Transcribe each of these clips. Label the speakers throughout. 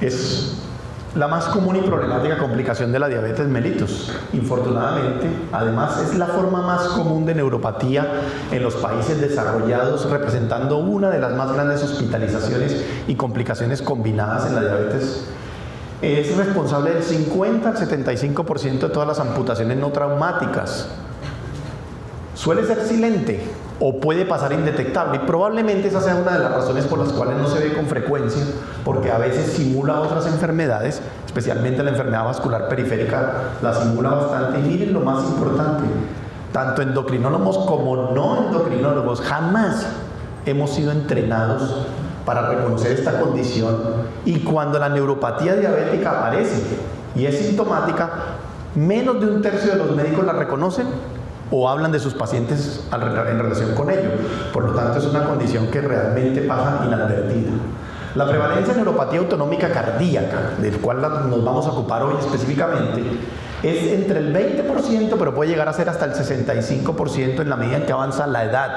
Speaker 1: Es la más común y problemática complicación de la diabetes mellitus. Infortunadamente, además, es la forma más común de neuropatía en los países desarrollados, representando una de las más grandes hospitalizaciones y complicaciones combinadas en la diabetes. Es responsable del 50 al 75% de todas las amputaciones no traumáticas. Suele ser silente o puede pasar indetectable, y probablemente esa sea una de las razones por las cuales no se ve con frecuencia, porque a veces simula otras enfermedades, especialmente la enfermedad vascular periférica la simula bastante. Y miren lo más importante, tanto endocrinólogos como no endocrinólogos jamás hemos sido entrenados para reconocer esta condición, y cuando la neuropatía diabética aparece y es sintomática, menos de un tercio de los médicos la reconocen o hablan de sus pacientes en relación con ello. Por lo tanto, es una condición que realmente pasa inadvertida. La prevalencia de neuropatía autonómica cardíaca, del cual nos vamos a ocupar hoy específicamente, es entre el 20%, pero puede llegar a ser hasta el 65% en la medida en que avanza la edad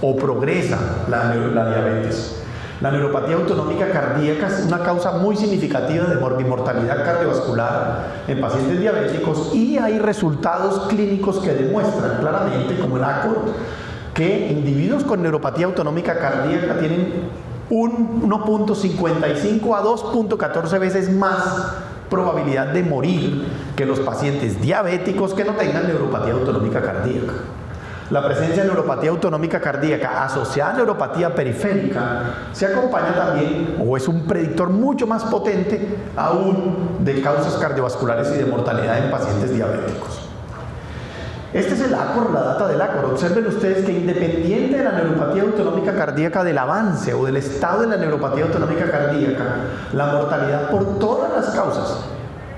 Speaker 1: o progresa la diabetes. La neuropatía autonómica cardíaca es una causa muy significativa de morbimortalidad cardiovascular en pacientes diabéticos, y hay resultados clínicos que demuestran claramente, como el ACORD, que individuos con neuropatía autonómica cardíaca tienen 1.55 a 2.14 veces más probabilidad de morir que los pacientes diabéticos que no tengan neuropatía autonómica cardíaca. La presencia de neuropatía autonómica cardíaca asociada a neuropatía periférica se acompaña también, o es un predictor mucho más potente aún, de causas cardiovasculares y de mortalidad en pacientes diabéticos. Este es el ACORD, la data del ACORD. Observen ustedes que independiente de la neuropatía autonómica cardíaca, del avance o del estado de la neuropatía autonómica cardíaca, la mortalidad por todas las causas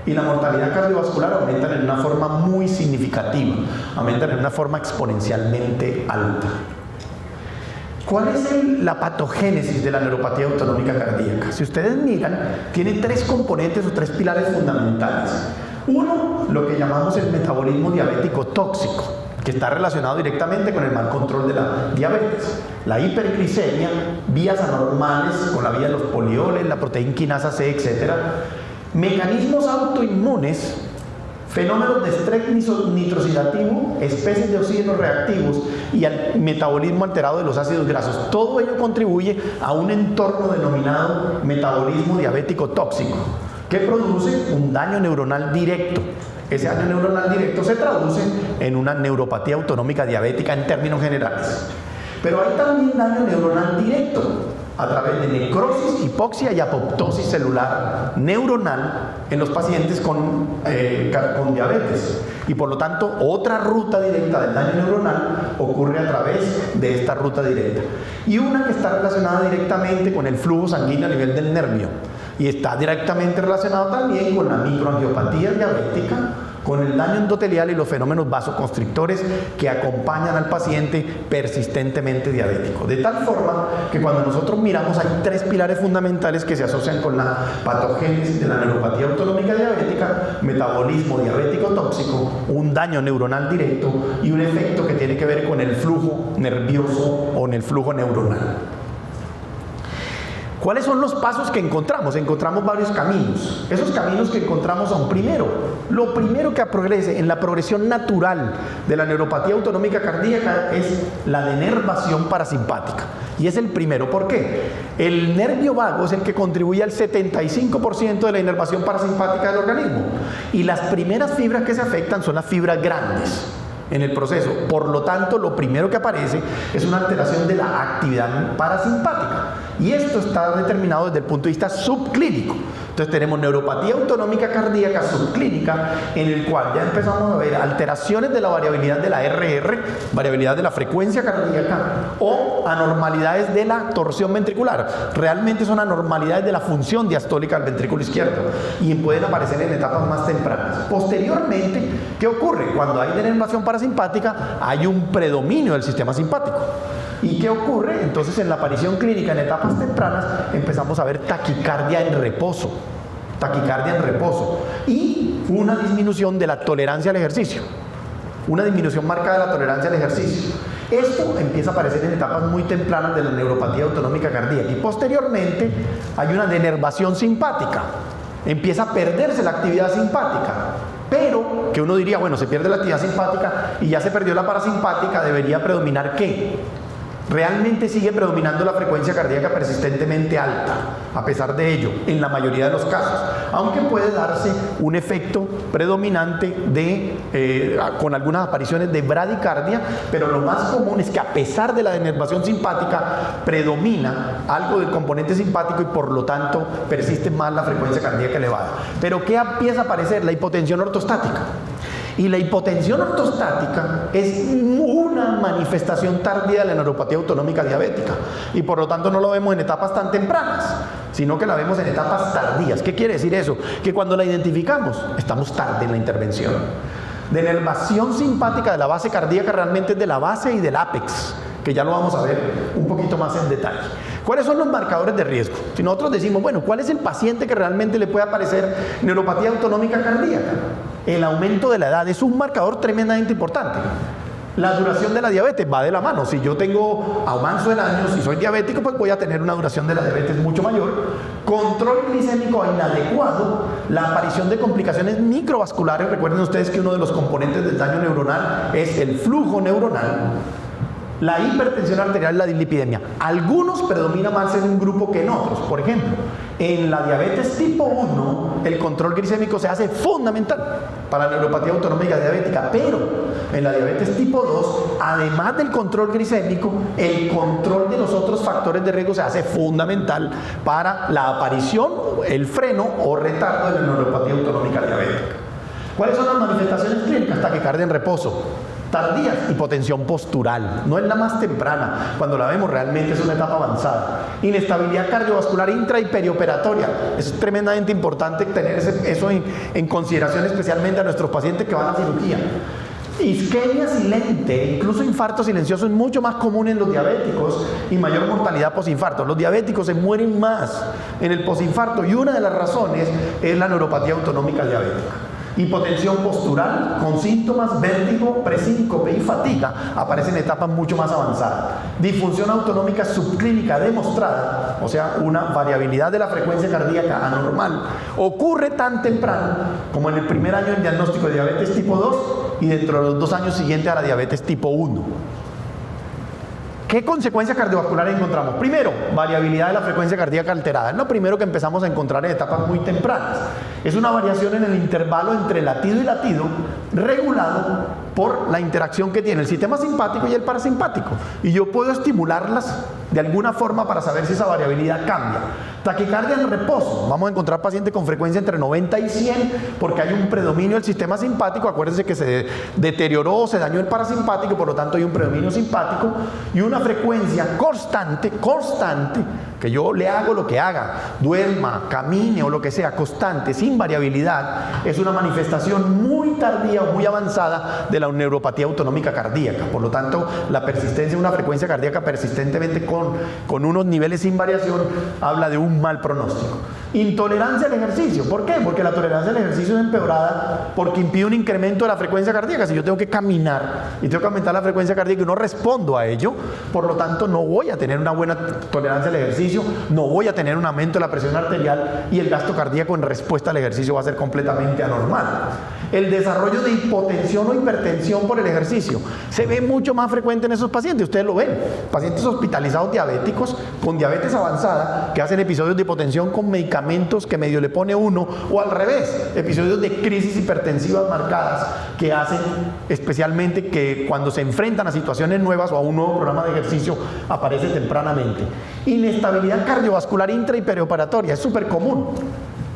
Speaker 1: y la mortalidad cardiovascular aumentan en una forma muy significativa, aumentan en una forma exponencialmente alta. ¿Cuál es la patogénesis de la neuropatía autonómica cardíaca? Si ustedes miran, tiene tres componentes o tres pilares fundamentales. Uno, lo que llamamos el metabolismo diabético tóxico, que está relacionado directamente con el mal control de la diabetes. La hiperglicemia, vías anormales con la vía de los polioles, la proteína quinasa C, etc. Mecanismos autoinmunes, fenómenos de estrés nitroxidativo, especies de oxígenos reactivos y al metabolismo alterado de los ácidos grasos. Todo ello contribuye a un entorno denominado metabolismo diabético tóxico, que produce un daño neuronal directo. Ese daño neuronal directo se traduce en una neuropatía autonómica diabética en términos generales. Pero hay también daño neuronal directo a través de necrosis, hipoxia y apoptosis celular neuronal en los pacientes con diabetes. Y por lo tanto, otra ruta directa del daño neuronal ocurre a través de esta ruta directa. Y una que está relacionada directamente con el flujo sanguíneo a nivel del nervio. Y está directamente relacionado también con la microangiopatía diabética, con el daño endotelial y los fenómenos vasoconstrictores que acompañan al paciente persistentemente diabético. De tal forma que cuando nosotros miramos, hay tres pilares fundamentales que se asocian con la patogénesis de la neuropatía autonómica diabética: metabolismo diabético tóxico, un daño neuronal directo y un efecto que tiene que ver con el flujo nervioso o en el flujo neuronal. ¿Cuáles son los pasos que encontramos? Encontramos varios caminos. Esos caminos que encontramos son, primero, lo primero que progrese en la progresión natural de la neuropatía autonómica cardíaca es la denervación parasimpática. Y es el primero. ¿Por qué? El nervio vago es el que contribuye al 75% de la inervación parasimpática del organismo. Y las primeras fibras que se afectan son las fibras grandes en el proceso. Por lo tanto, lo primero que aparece es una alteración de la actividad parasimpática. Y esto está determinado desde el punto de vista subclínico. Entonces tenemos neuropatía autonómica cardíaca subclínica, en el cual ya empezamos a ver alteraciones de la variabilidad de la RR, variabilidad de la frecuencia cardíaca, o anormalidades de la torsión ventricular. Realmente son anormalidades de la función diastólica del ventrículo izquierdo y pueden aparecer en etapas más tempranas. Posteriormente, ¿qué ocurre? Cuando hay denervación parasimpática, hay un predominio del sistema simpático. ¿Y qué ocurre? Entonces, en la aparición clínica en etapas tempranas empezamos a ver taquicardia en reposo y una disminución de la tolerancia al ejercicio, una disminución marcada de la tolerancia al ejercicio. Esto empieza a aparecer en etapas muy tempranas de la neuropatía autonómica cardíaca y posteriormente hay una denervación simpática. Empieza a perderse la actividad simpática, pero que uno diría, bueno, se pierde la actividad simpática y ya se perdió la parasimpática, debería predominar ¿qué? Realmente sigue predominando la frecuencia cardíaca persistentemente alta, a pesar de ello, en la mayoría de los casos, aunque puede darse un efecto predominante con algunas apariciones de bradicardia, pero lo más común es que a pesar de la denervación simpática, predomina algo del componente simpático y por lo tanto persiste más la frecuencia cardíaca elevada. Pero ¿qué empieza a aparecer? La hipotensión ortostática. Y la hipotensión ortostática es una manifestación tardía de la neuropatía autonómica diabética y por lo tanto no lo vemos en etapas tan tempranas, sino que la vemos en etapas tardías. ¿Qué quiere decir eso? Que cuando la identificamos, estamos tarde en la intervención. Denervación simpática de la base cardíaca realmente es de la base y del ápex, que ya lo vamos a ver un poquito más en detalle. ¿Cuáles son los marcadores de riesgo? Si nosotros decimos, bueno, ¿cuál es el paciente que realmente le puede aparecer neuropatía autonómica cardíaca? El aumento de la edad es un marcador tremendamente importante. La duración de la diabetes va de la mano. Si yo tengo aumento en años y soy diabético, pues voy a tener una duración de la diabetes mucho mayor. Control glicémico inadecuado, la aparición de complicaciones microvasculares. Recuerden ustedes que uno de los componentes del daño neuronal es el flujo neuronal. La hipertensión arterial y la dislipidemia. Algunos predomina más en un grupo que en otros. Por ejemplo, en la diabetes tipo 1, el control glicémico se hace fundamental para la neuropatía autonómica diabética, pero en la diabetes tipo 2, además del control glicémico, el control de los otros factores de riesgo se hace fundamental para la aparición, el freno o retardo de la neuropatía autonómica diabética. ¿Cuáles son las manifestaciones clínicas? Taquicardia en reposo. Tardías, hipotensión postural, no es la más temprana, cuando la vemos realmente es una etapa avanzada. Inestabilidad cardiovascular intra y perioperatoria, es tremendamente importante tener eso en consideración, especialmente a nuestros pacientes que van a cirugía. Isquemia silente, incluso infarto silencioso es mucho más común en los diabéticos y mayor mortalidad posinfarto. Los diabéticos se mueren más en el posinfarto y una de las razones es la neuropatía autonómica diabética. Hipotensión postural con síntomas, vértigo, presíncope y fatiga aparecen en etapas mucho más avanzadas. Disfunción autonómica subclínica demostrada, o sea, una variabilidad de la frecuencia cardíaca anormal, ocurre tan temprano como en el primer año del diagnóstico de diabetes tipo 2 y dentro de los 2 años siguientes a la diabetes tipo 1. ¿Qué consecuencias cardiovasculares encontramos? Primero, variabilidad de la frecuencia cardíaca alterada. Es lo primero que empezamos a encontrar en etapas muy tempranas. Es una variación en el intervalo entre latido y latido regulado por la interacción que tiene el sistema simpático y el parasimpático. Y yo puedo estimularlas de alguna forma para saber si esa variabilidad cambia. Taquicardia en reposo. Vamos a encontrar pacientes con frecuencia entre 90 y 100 porque hay un predominio del sistema simpático. Acuérdense que se deterioró o se dañó el parasimpático, por lo tanto hay un predominio simpático y una frecuencia constante, que yo le hago lo que haga, duerma, camine o lo que sea, constante, sin variabilidad, es una manifestación muy tardía o muy avanzada de la neuropatía autonómica cardíaca. Por lo tanto, la persistencia de una frecuencia cardíaca persistentemente con unos niveles sin variación habla de un mal pronóstico. Intolerancia al ejercicio. ¿Por qué? Porque la tolerancia al ejercicio es empeorada porque impide un incremento de la frecuencia cardíaca. Si yo tengo que caminar y tengo que aumentar la frecuencia cardíaca y no respondo a ello, por lo tanto no voy a tener una buena tolerancia al ejercicio, no voy a tener un aumento de la presión arterial y el gasto cardíaco en respuesta al ejercicio va a ser completamente anormal. El desarrollo de hipotensión o hipertensión por el ejercicio se ve mucho más frecuente en esos pacientes. Ustedes lo ven, pacientes hospitalizados diabéticos con diabetes avanzada que hacen episodios de hipotensión con medicamentos que medio le pone uno, o al revés, episodios de crisis hipertensivas marcadas que hacen especialmente que cuando se enfrentan a situaciones nuevas o a un nuevo programa de ejercicio aparece tempranamente. Inestabilidad cardiovascular intra y perioperatoria es súper común.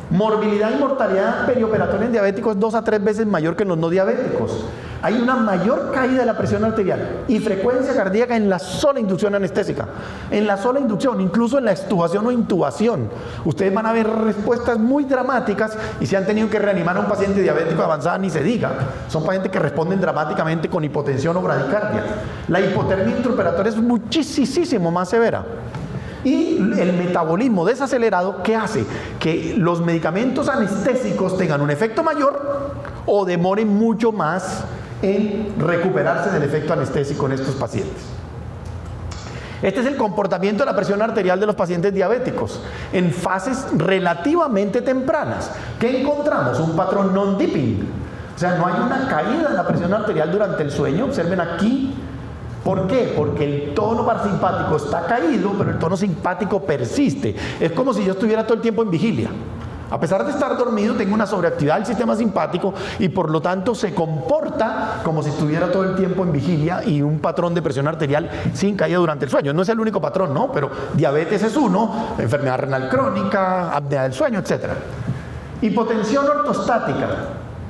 Speaker 1: Morbilidad y mortalidad perioperatoria en diabéticos 2 a 3 veces mayor que en los no diabéticos. Hay una mayor caída de la presión arterial y frecuencia cardíaca en la sola inducción anestésica. En la sola inducción, incluso en la extubación o intubación. Ustedes van a ver respuestas muy dramáticas y si han tenido que reanimar a un paciente diabético avanzado, ni se diga. Son pacientes que responden dramáticamente con hipotensión o bradicardia. La hipotermia intraoperatoria es muchísimo más severa. Y el metabolismo desacelerado, ¿qué hace? Que los medicamentos anestésicos tengan un efecto mayor o demoren mucho más en recuperarse del efecto anestésico en estos pacientes. Este es el comportamiento de la presión arterial de los pacientes diabéticos en fases relativamente tempranas. ¿Qué encontramos? Un patrón non-dipping. O sea, no hay una caída en la presión arterial durante el sueño. Observen aquí. ¿Por qué? Porque el tono parasimpático está caído, pero el tono simpático persiste. Es como si yo estuviera todo el tiempo en vigilia. A pesar de estar dormido, tengo una sobreactividad del sistema simpático y por lo tanto se comporta como si estuviera todo el tiempo en vigilia y un patrón de presión arterial sin caída durante el sueño. No es el único patrón, ¿no? Pero diabetes es uno, enfermedad renal crónica, apnea del sueño, etc. Hipotensión ortostática,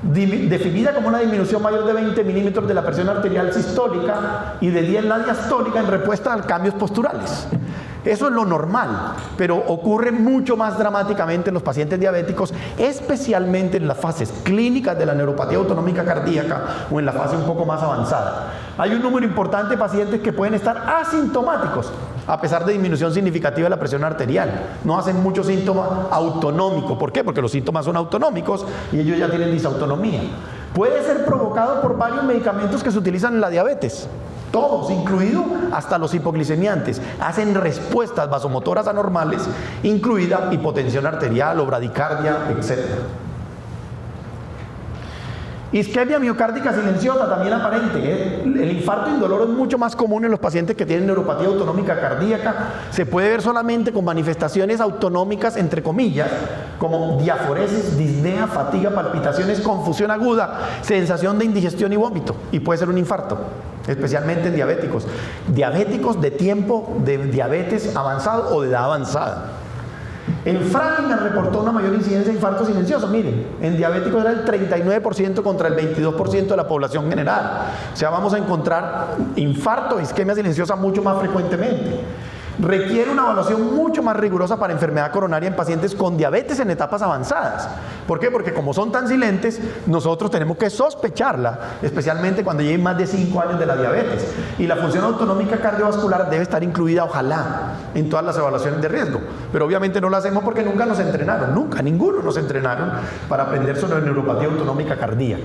Speaker 1: definida como una disminución mayor de 20 milímetros de la presión arterial sistólica y de 10 la diastólica en respuesta a cambios posturales. Eso es lo normal, pero ocurre mucho más dramáticamente en los pacientes diabéticos, especialmente en las fases clínicas de la neuropatía autonómica cardíaca o en la fase un poco más avanzada. Hay un número importante de pacientes que pueden estar asintomáticos a pesar de disminución significativa de la presión arterial. No hacen mucho síntoma autonómico. ¿Por qué? Porque los síntomas son autonómicos y ellos ya tienen disautonomía. Puede ser provocado por varios medicamentos que se utilizan en la diabetes. Todos, incluido hasta los hipoglicemiantes, hacen respuestas vasomotoras anormales, incluida hipotensión arterial o bradicardia, etc. Isquemia miocárdica silenciosa, también aparente. El infarto indoloro es mucho más común en los pacientes que tienen neuropatía autonómica cardíaca. Se puede ver solamente con manifestaciones autonómicas, entre comillas, como diaforesis, disnea, fatiga, palpitaciones, confusión aguda, sensación de indigestión y vómito. Y puede ser un infarto, especialmente en diabéticos. Diabéticos de tiempo de diabetes avanzado o de edad avanzada. En Framingham reportó una mayor incidencia de infarto silencioso. Miren, en diabéticos era el 39% contra el 22% de la población general. O sea, vamos a encontrar infarto, isquemia silenciosa mucho más frecuentemente. Requiere una evaluación mucho más rigurosa para enfermedad coronaria en pacientes con diabetes en etapas avanzadas. ¿Por qué? Porque como son tan silentes, nosotros tenemos que sospecharla, especialmente cuando lleven más de 5 años de la diabetes. Y la función autonómica cardiovascular debe estar incluida, ojalá, en todas las evaluaciones de riesgo. Pero obviamente no lo hacemos porque nunca nos entrenaron, nunca, ninguno nos entrenaron para aprender sobre neuropatía autonómica cardíaca.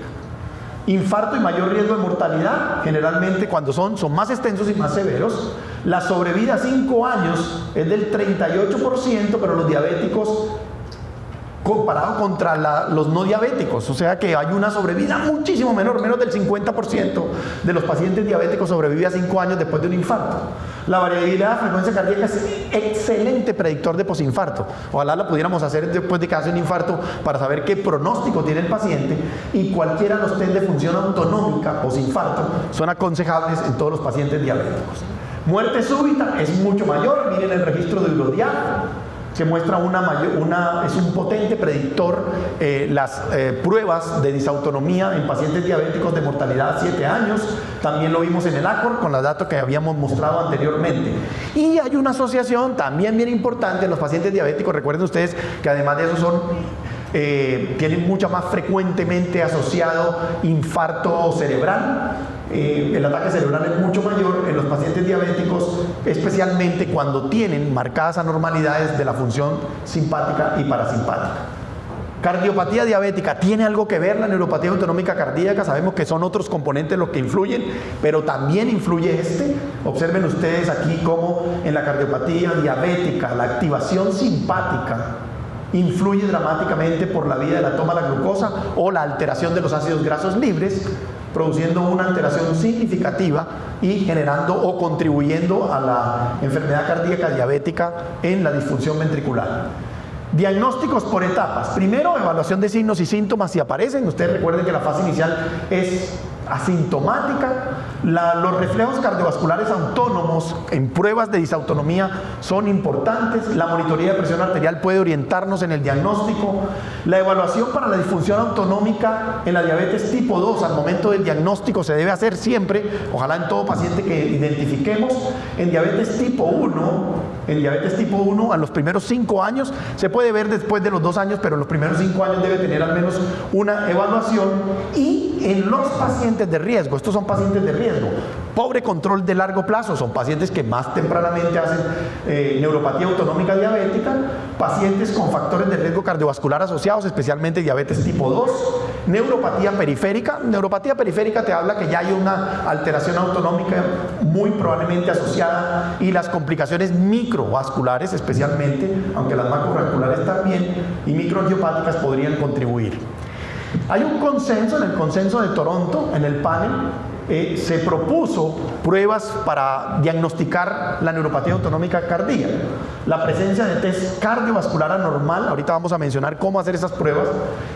Speaker 1: Infarto y mayor riesgo de mortalidad, generalmente cuando son más extensos y más severos. La sobrevida a 5 años es del 38%, pero los diabéticos comparado contra los no diabéticos, o sea que hay una sobrevida muchísimo menor, menos del 50% de los pacientes diabéticos sobrevive a 5 años después de un infarto. La variabilidad de frecuencia cardíaca es excelente predictor de posinfarto. Ojalá la pudiéramos hacer después de que hace un infarto para saber qué pronóstico tiene el paciente, y cualquiera de los test de función autonómica posinfarto son aconsejables en todos los pacientes diabéticos. Muerte súbita es mucho mayor. Miren el registro de Eurodiag, que muestra es un potente predictor. Las pruebas de disautonomía en pacientes diabéticos de mortalidad a 7 años, también lo vimos en el ACOR con los datos que habíamos mostrado anteriormente. Y hay una asociación también bien importante en los pacientes diabéticos. Recuerden ustedes que además de eso tienen mucho más frecuentemente asociado infarto cerebral. El ataque cerebral es mucho mayor en los pacientes diabéticos, especialmente cuando tienen marcadas anormalidades de la función simpática y parasimpática. Cardiopatía diabética, ¿tiene algo que ver la neuropatía autonómica cardíaca? Sabemos que son otros componentes los que influyen, pero también influye este. Observen ustedes aquí cómo en la cardiopatía diabética la activación simpática influye dramáticamente por la vía de la toma de la glucosa o la alteración de los ácidos grasos libres, produciendo una alteración significativa y generando o contribuyendo a la enfermedad cardíaca diabética en la disfunción ventricular. Diagnósticos por etapas. Primero, evaluación de signos y síntomas si aparecen. Ustedes recuerden que la fase inicial es asintomática. Los reflejos cardiovasculares autónomos en pruebas de disautonomía son importantes. La monitoría de presión arterial puede orientarnos en el diagnóstico. La evaluación para la disfunción autonómica en la diabetes tipo 2 al momento del diagnóstico se debe hacer siempre, ojalá en todo paciente que identifiquemos. En diabetes tipo 1, a los primeros 5 años, se puede ver después de los 2 años, pero en los primeros 5 años debe tener al menos una evaluación. Y en los pacientes de riesgo, estos son pacientes de riesgo, pobre control de largo plazo, son pacientes que más tempranamente hacen neuropatía autonómica diabética, pacientes con factores de riesgo cardiovascular asociados, especialmente diabetes tipo 2, neuropatía periférica. Neuropatía periférica te habla que ya hay una alteración autonómica muy probablemente asociada, y las complicaciones microvasculares especialmente, aunque las macrovasculares también, y microangiopáticas podrían contribuir. Hay un consenso, en el consenso de Toronto, en el panel, se propuso pruebas para diagnosticar la neuropatía autonómica cardíaca. La presencia de test cardiovascular anormal, ahorita vamos a mencionar cómo hacer esas pruebas,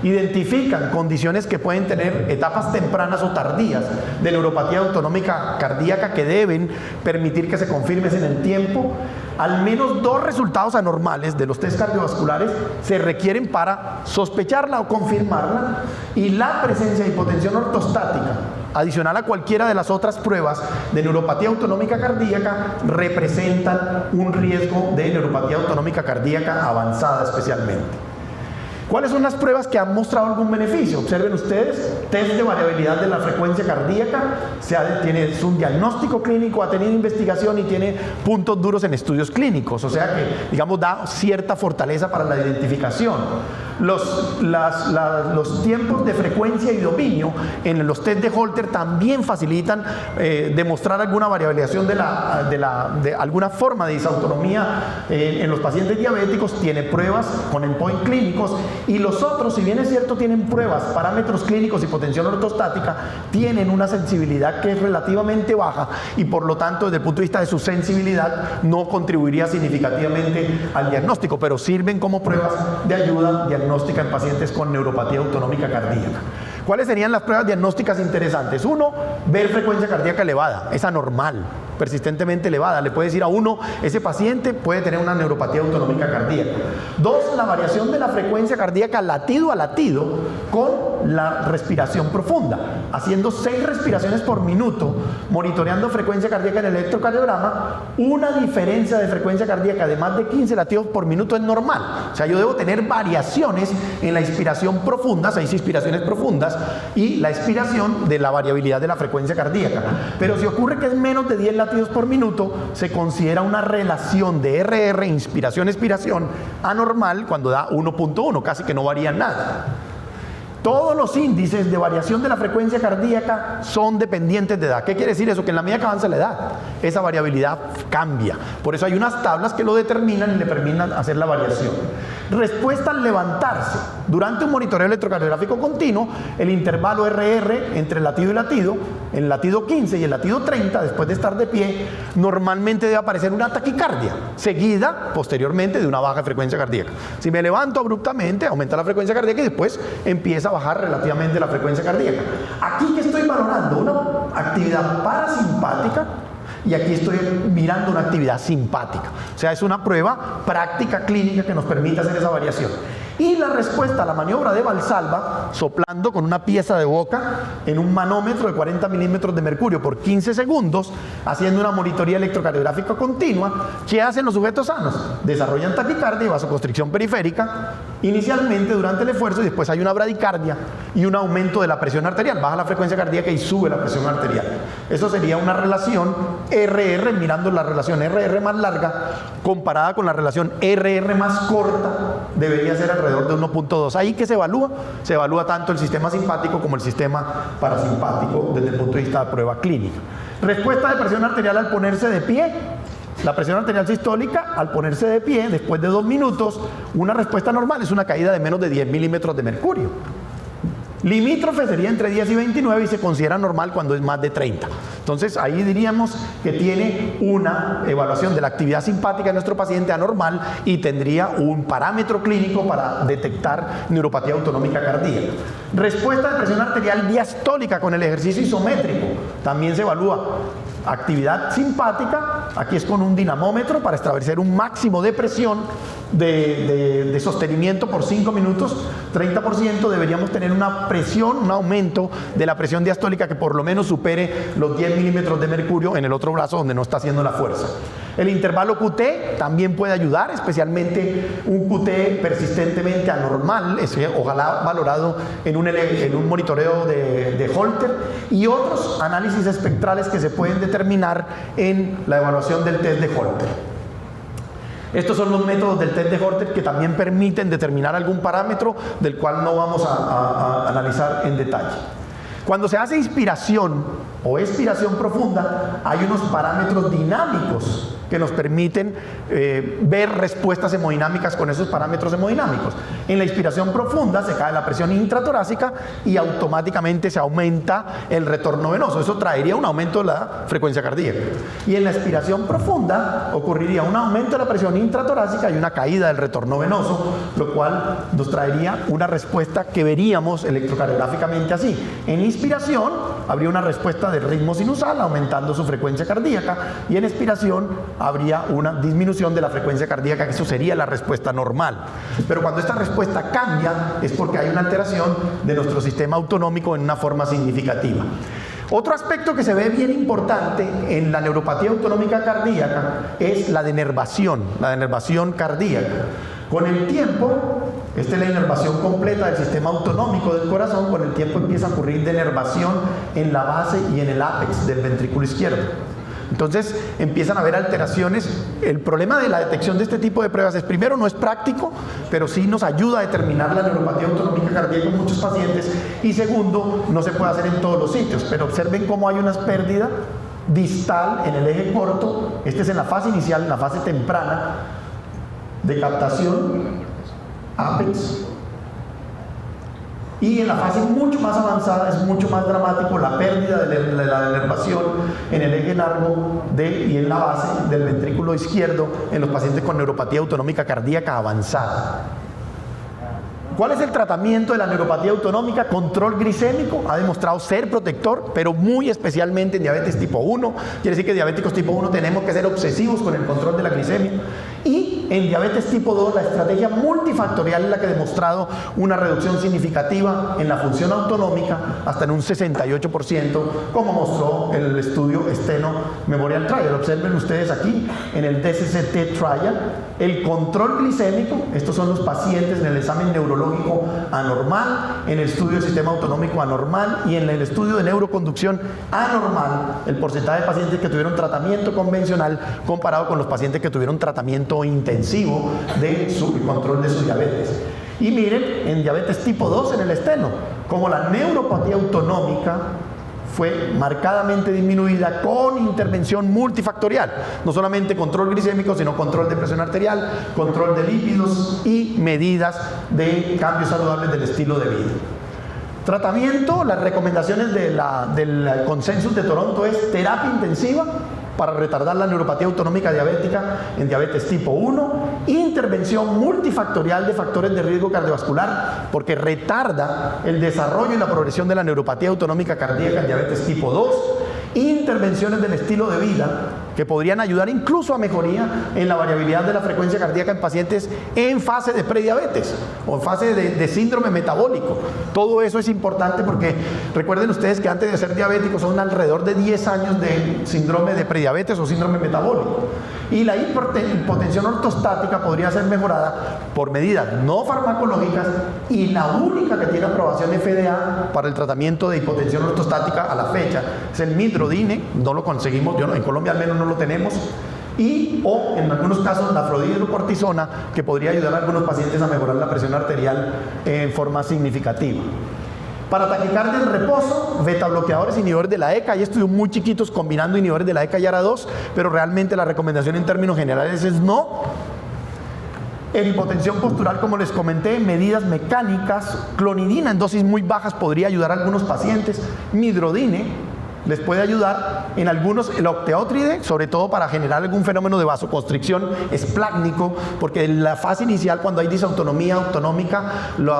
Speaker 1: identifican condiciones que pueden tener etapas tempranas o tardías de neuropatía autonómica cardíaca que deben permitir que se confirmen en el tiempo. Al menos 2 resultados anormales de los test cardiovasculares se requieren para sospecharla o confirmarla, y la presencia de hipotensión ortostática, adicional a cualquiera de las otras pruebas de neuropatía autonómica cardíaca, representan un riesgo de neuropatía autonómica cardíaca avanzada especialmente. ¿Cuáles son las pruebas que han mostrado algún beneficio? Observen ustedes, test de variabilidad de la frecuencia cardíaca, es un diagnóstico clínico, ha tenido investigación y tiene puntos duros en estudios clínicos, o sea que, digamos, da cierta fortaleza para la identificación. Los tiempos de frecuencia y dominio en los test de Holter también facilitan demostrar alguna variación de alguna forma de disautonomía en los pacientes diabéticos. Tiene pruebas con endpoint clínicos, y los otros, si bien es cierto tienen pruebas, parámetros clínicos y hipotensión ortostática, tienen una sensibilidad que es relativamente baja, y por lo tanto desde el punto de vista de su sensibilidad no contribuiría significativamente al diagnóstico, pero sirven como pruebas de ayuda diagnóstica en pacientes con neuropatía autonómica cardíaca. ¿Cuáles serían las pruebas diagnósticas interesantes? 1, ver frecuencia cardíaca elevada, es anormal, persistentemente elevada. Le puede decir a uno, ese paciente puede tener una neuropatía autonómica cardíaca. 2, la variación de la frecuencia cardíaca latido a latido con la respiración profunda, haciendo 6 respiraciones por minuto, monitoreando frecuencia cardíaca en el electrocardiograma. Una diferencia de frecuencia cardíaca de más de 15 latidos por minuto es normal. O sea, yo debo tener variaciones en la inspiración profunda, 6 inspiraciones profundas, y la expiración de la variabilidad de la frecuencia cardíaca. Pero si ocurre que es menos de 10 latidos por minuto, se considera una relación de RR, inspiración-expiración, anormal, cuando da 1.1, casi que no varía nada. Todos los índices de variación de la frecuencia cardíaca son dependientes de edad. ¿Qué quiere decir eso? Que en la medida que avanza la edad, esa variabilidad cambia. Por eso hay unas tablas que lo determinan y le permiten hacer la variación. Respuesta al levantarse. Durante un monitoreo electrocardiográfico continuo, el intervalo RR entre latido y latido, el latido 15 y el latido 30, después de estar de pie, normalmente debe aparecer una taquicardia, seguida posteriormente de una baja frecuencia cardíaca. Si me levanto abruptamente, aumenta la frecuencia cardíaca y después empieza a bajar relativamente la frecuencia cardíaca. Aquí que estoy valorando una actividad parasimpática, y aquí estoy mirando una actividad simpática. O sea, es una prueba práctica clínica que nos permite hacer esa variación. Y la respuesta a la maniobra de Valsalva, soplando con una pieza de boca en un manómetro de 40 milímetros de mercurio por 15 segundos, haciendo una monitoría electrocardiográfica continua. ¿Qué hacen los sujetos sanos? Desarrollan taquicardia y vasoconstricción periférica inicialmente durante el esfuerzo, y después hay una bradicardia y un aumento de la presión arterial. Baja la frecuencia cardíaca y sube la presión arterial. Eso sería una relación RR, mirando la relación RR más larga comparada con la relación RR más corta, debería ser alrededor de 1.2. Ahí que se evalúa tanto el sistema simpático como el sistema parasimpático desde el punto de vista de prueba clínica. Respuesta de presión arterial al ponerse de pie. La presión arterial sistólica al ponerse de pie después de 2 minutos, una respuesta normal es una caída de menos de 10 milímetros de mercurio. Limítrofe sería entre 10 y 29 y se considera normal cuando es más de 30. Entonces ahí diríamos que tiene una evaluación de la actividad simpática de nuestro paciente anormal y tendría un parámetro clínico para detectar neuropatía autonómica cardíaca. Respuesta de presión arterial diastólica con el ejercicio isométrico. También se evalúa actividad simpática, aquí es con un dinamómetro para establecer un máximo de presión de sostenimiento por 5 minutos, 30%. Deberíamos tener una presión, un aumento de la presión diastólica que por lo menos supere los 10 milímetros de mercurio en el otro brazo donde no está haciendo la fuerza. El intervalo QT también puede ayudar, especialmente un QT persistentemente anormal, ojalá valorado en un monitoreo de Holter, y otros análisis espectrales que se pueden determinar en la evaluación del test de Holter. Estos son los métodos del test de Holter que también permiten determinar algún parámetro del cual no vamos a analizar en detalle. Cuando se hace inspiración o expiración profunda, hay unos parámetros dinámicos que nos permiten ver respuestas hemodinámicas con esos parámetros hemodinámicos. En la inspiración profunda se cae la presión intratorácica y automáticamente se aumenta el retorno venoso. Eso traería un aumento de la frecuencia cardíaca. Y en la expiración profunda ocurriría un aumento de la presión intratorácica y una caída del retorno venoso, lo cual nos traería una respuesta que veríamos electrocardiográficamente así. En inspiración habría una respuesta de ritmo sinusal aumentando su frecuencia cardíaca, y en expiración habría una disminución de la frecuencia cardíaca, que eso sería la respuesta normal. Pero cuando esta respuesta cambia es porque hay una alteración de nuestro sistema autonómico en una forma significativa. Otro aspecto que se ve bien importante en la neuropatía autonómica cardíaca es la denervación cardíaca. Con el tiempo, esta es la inervación completa del sistema autonómico del corazón, con el tiempo empieza a ocurrir denervación en la base y en el ápex del ventrículo izquierdo. Entonces empiezan a haber alteraciones. El problema de la detección de este tipo de pruebas es, primero, no es práctico, pero sí nos ayuda a determinar la neuropatía autonómica cardíaca en muchos pacientes, y segundo, no se puede hacer en todos los sitios. Pero observen cómo hay una pérdida distal en el eje corto. Este es en la fase inicial, en la fase temprana de captación, ápex. Y en la fase mucho más avanzada es mucho más dramático la pérdida de la denervación en el eje largo y en la base del ventrículo izquierdo en los pacientes con neuropatía autonómica cardíaca avanzada. ¿Cuál es el tratamiento de la neuropatía autonómica? Control glicémico ha demostrado ser protector, pero muy especialmente en diabetes tipo 1. Quiere decir que diabéticos tipo 1 tenemos que ser obsesivos con el control de la glicemia. Y en diabetes tipo 2, la estrategia multifactorial es la que ha demostrado una reducción significativa en la función autonómica, hasta en un 68%, como mostró el estudio Steno Memorial Trial. Observen ustedes aquí en el DCCT Trial el control glicémico. Estos son los pacientes en el examen neurológico anormal, en el estudio del sistema autonómico anormal y en el estudio de neuroconducción anormal, el porcentaje de pacientes que tuvieron tratamiento convencional comparado con los pacientes que tuvieron tratamiento intensivo de su control de su diabetes. Y miren, en diabetes tipo 2 en el Steno, como la neuropatía autonómica fue marcadamente disminuida con intervención multifactorial, no solamente control glicémico, sino control de presión arterial, control de lípidos y medidas de cambios saludables del estilo de vida. Tratamiento, las recomendaciones del Consensus de Toronto es terapia intensiva para retardar la neuropatía autonómica diabética en diabetes tipo 1, intervención multifactorial de factores de riesgo cardiovascular, porque retarda el desarrollo y la progresión de la neuropatía autonómica cardíaca en diabetes tipo 2, intervenciones del estilo de vida que podrían ayudar incluso a mejoría en la variabilidad de la frecuencia cardíaca en pacientes en fase de prediabetes o en fase de síndrome metabólico. Todo eso es importante porque recuerden ustedes que antes de ser diabéticos son alrededor de 10 años de síndrome de prediabetes o síndrome metabólico. Y la hipotensión ortostática podría ser mejorada por medidas no farmacológicas, y la única que tiene aprobación FDA para el tratamiento de hipotensión ortostática a la fecha es el midrodine. No lo conseguimos, en Colombia al menos no lo tenemos, o en algunos casos la fludihidrocortisona, que podría ayudar a algunos pacientes a mejorar la presión arterial en forma significativa. Para taquicardia en reposo, betabloqueadores, inhibidores de la ECA. Hay estudios muy chiquitos combinando inhibidores de la ECA y ARA2, pero realmente la recomendación en términos generales es no. En hipotensión postural, como les comenté, medidas mecánicas, clonidina en dosis muy bajas podría ayudar a algunos pacientes, midrodine les puede ayudar en algunos, el octeótride, sobre todo para generar algún fenómeno de vasoconstricción esplácnico, porque en la fase inicial, cuando hay disautonomía autonómica,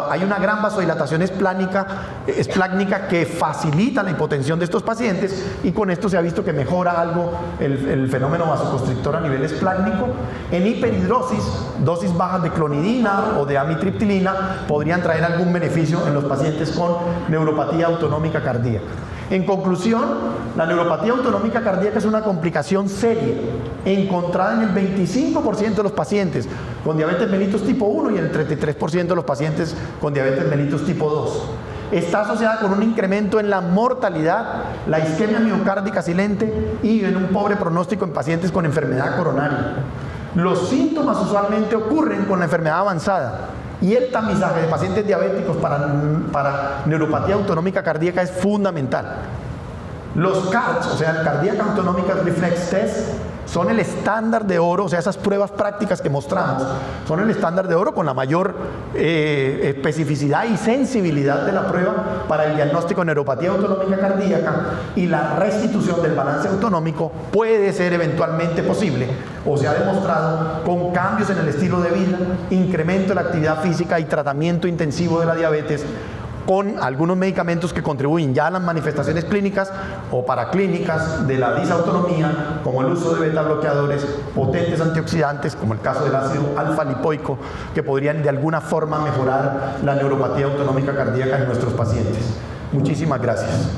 Speaker 1: hay una gran vasodilatación esplácnica que facilita la hipotensión de estos pacientes, y con esto se ha visto que mejora algo el fenómeno vasoconstrictor a nivel esplácnico. En hiperhidrosis, dosis bajas de clonidina o de amitriptilina podrían traer algún beneficio en los pacientes con neuropatía autonómica cardíaca. En conclusión, la neuropatía autonómica cardíaca es una complicación seria encontrada en el 25% de los pacientes con diabetes mellitus tipo 1 y en el 33% de los pacientes con diabetes mellitus tipo 2. Está asociada con un incremento en la mortalidad, la isquemia miocárdica silente y en un pobre pronóstico en pacientes con enfermedad coronaria. Los síntomas usualmente ocurren con la enfermedad avanzada y el tamizaje de pacientes diabéticos para neuropatía autonómica cardíaca es fundamental. Los CARTs, o sea, el Cardiac Autonomic Reflex Test, son el estándar de oro, o sea, esas pruebas prácticas que mostramos, son el estándar de oro con la mayor especificidad y sensibilidad de la prueba para el diagnóstico de neuropatía autonómica cardíaca, y la restitución del balance autonómico puede ser eventualmente posible, o se ha demostrado, con cambios en el estilo de vida, incremento de la actividad física y tratamiento intensivo de la diabetes, con algunos medicamentos que contribuyen ya a las manifestaciones clínicas o paraclínicas de la disautonomía, como el uso de beta bloqueadores, potentes antioxidantes, como el caso del ácido alfa-lipoico, que podrían de alguna forma mejorar la neuropatía autonómica cardíaca en nuestros pacientes. Muchísimas gracias.